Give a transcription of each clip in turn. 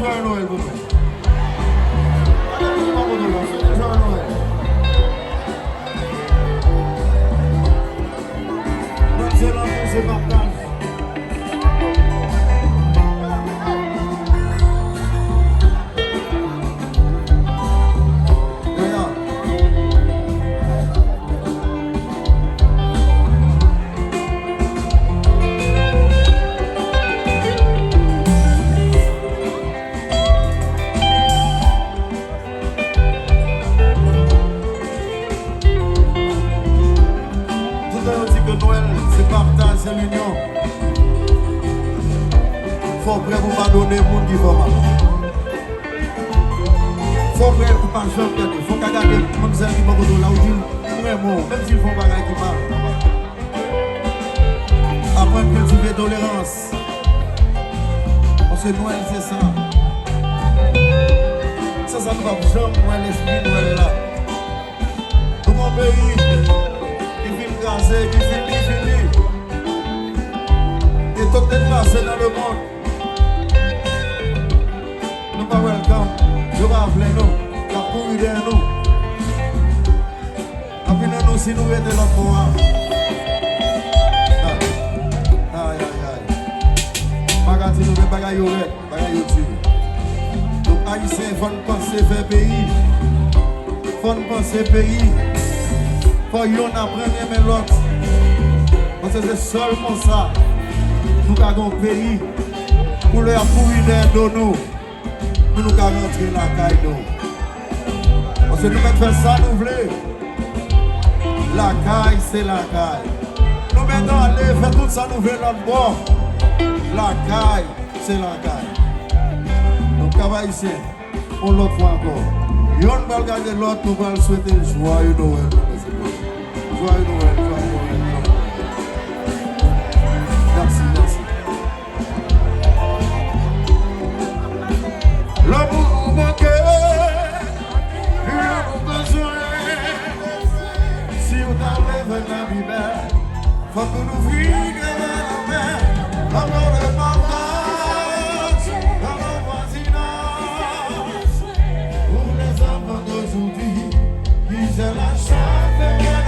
joyeux Noël pour nous. Joyeux Noël. C'est l'amour, c'est partage. C'est l'union. Faut prêt pour pas donner le monde qui va mal. Faut prêt pour pas jamais. Faut qu'à garder le monde qui va là où il vraiment, même s'ils font pas qui mal. Apprendre à cultiver tolérance. Parce que Noël c'est ça. Ça ne va pas jamais l'esprit Noël là. Tout mon pays qui finit Kraze, qui finit. Et tout est passé dans le monde. Nous pas welcome. Je vais appeler nous. La courue de nous. Appelez nous si nous venons l'autre mois. Aïe, aïe, aïe. Bagati nous fait bagaille au red, bagaille au dessus. Donc Haïtien, il faut penser faire pays. Il faut penser pays. Faut yon apprendre à aimer l'autre. Parce que c'est seulement ça. Nous avons un pays pour leur pourrir de nous. Nous avons rentré la caille d'eau. Parce que nous mettons ça, nous voulons. La caille, c'est la caille. Nous mettons aller faire tout ça, nous voulons notre bord. La caille, c'est la caille. Donc, travail ici, on l'autre fois encore. Et on va regarder l'autre, nous allons souhaiter le joyeux Noël. Joyeux Noël, joyeux Noël. Merci, merci. L'amour manqué, l'amour besoin. Si on t'enlève la vie, faut que nous vivions la main. L'amour de partage, l'amour voisinage. Pour les enfants d'aujourd'hui, ils ont la chance de bien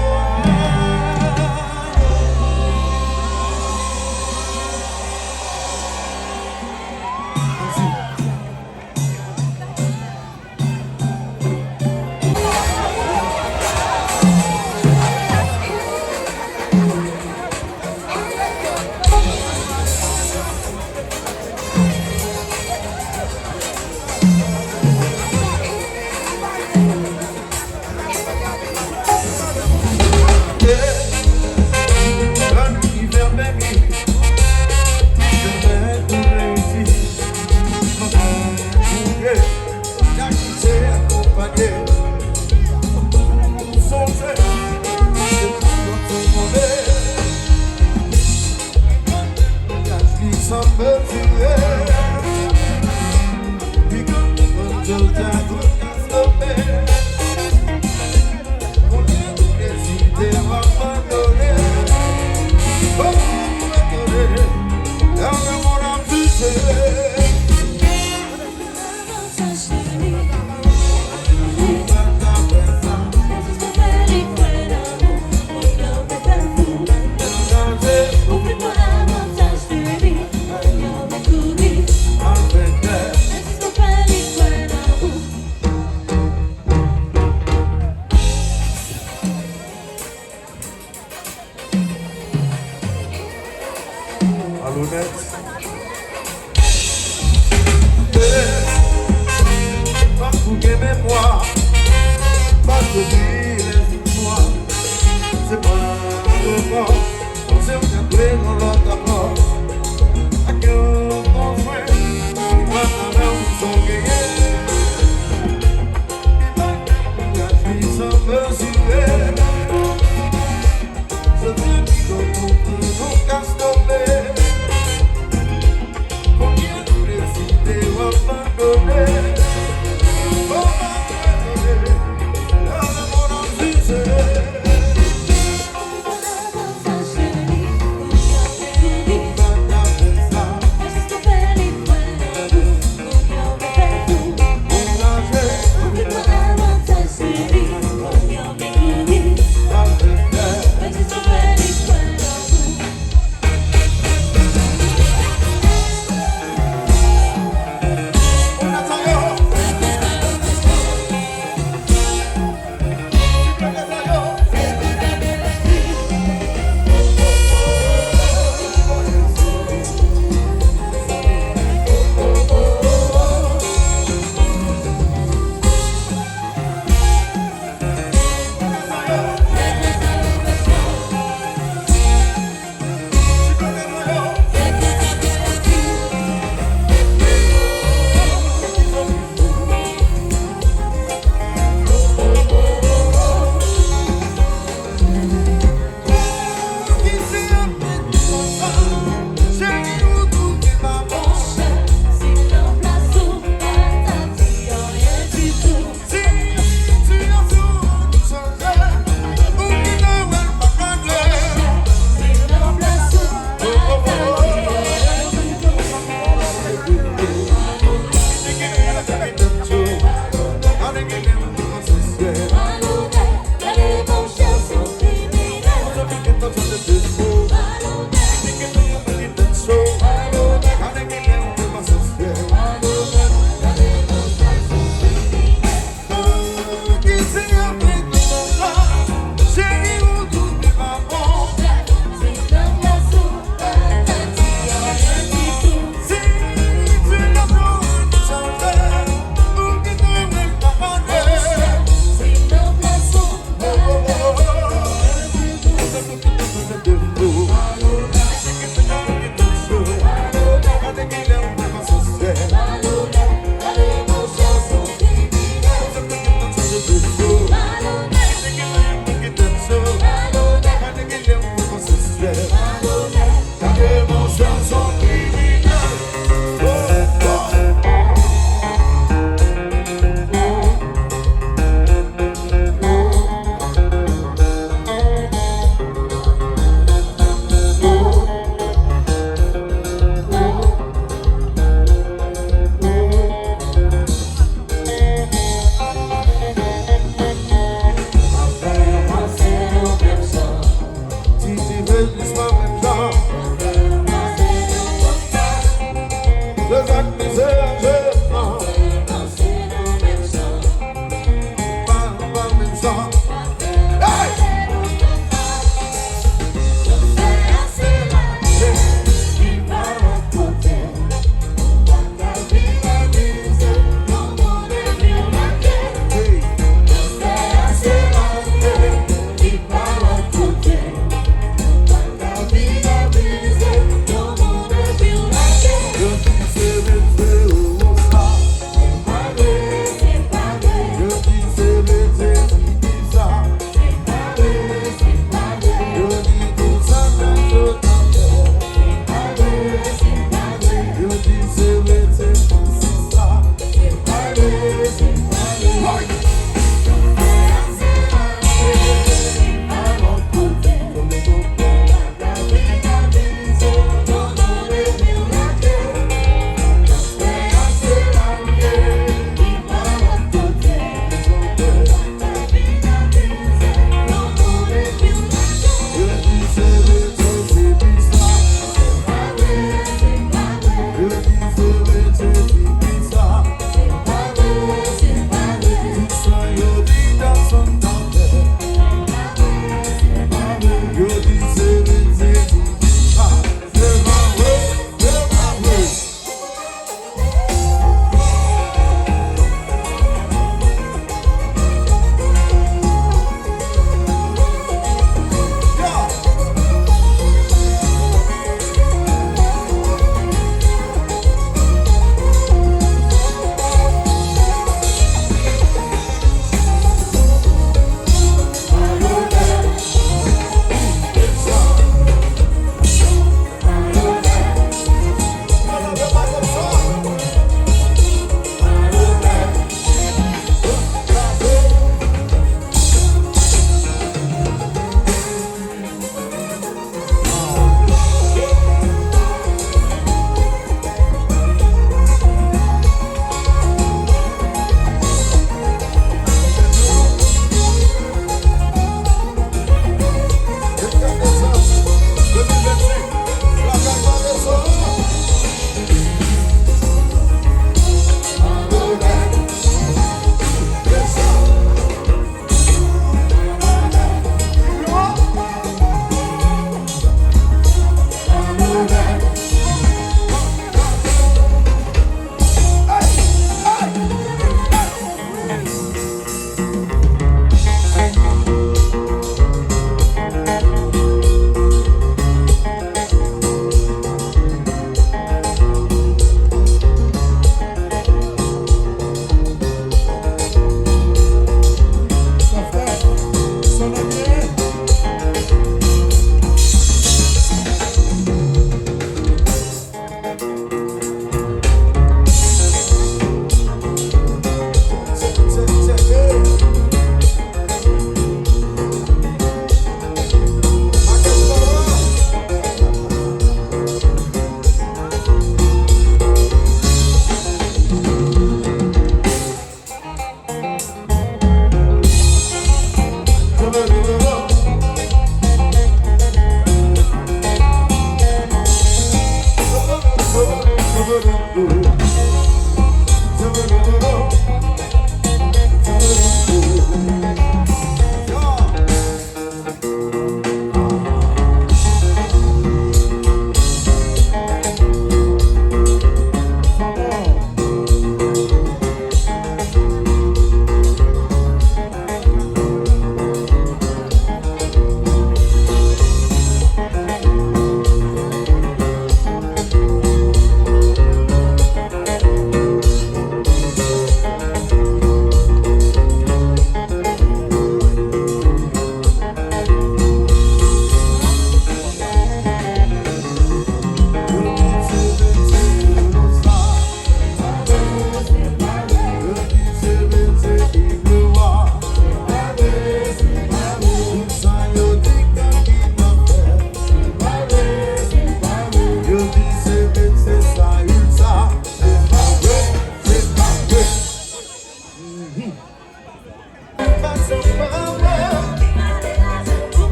Ta démonstration criminelle. Si tu veux l'histoire maintenant,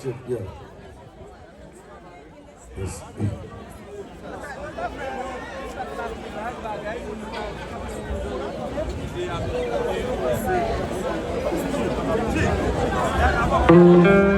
check, yeah. Yes. Thank you.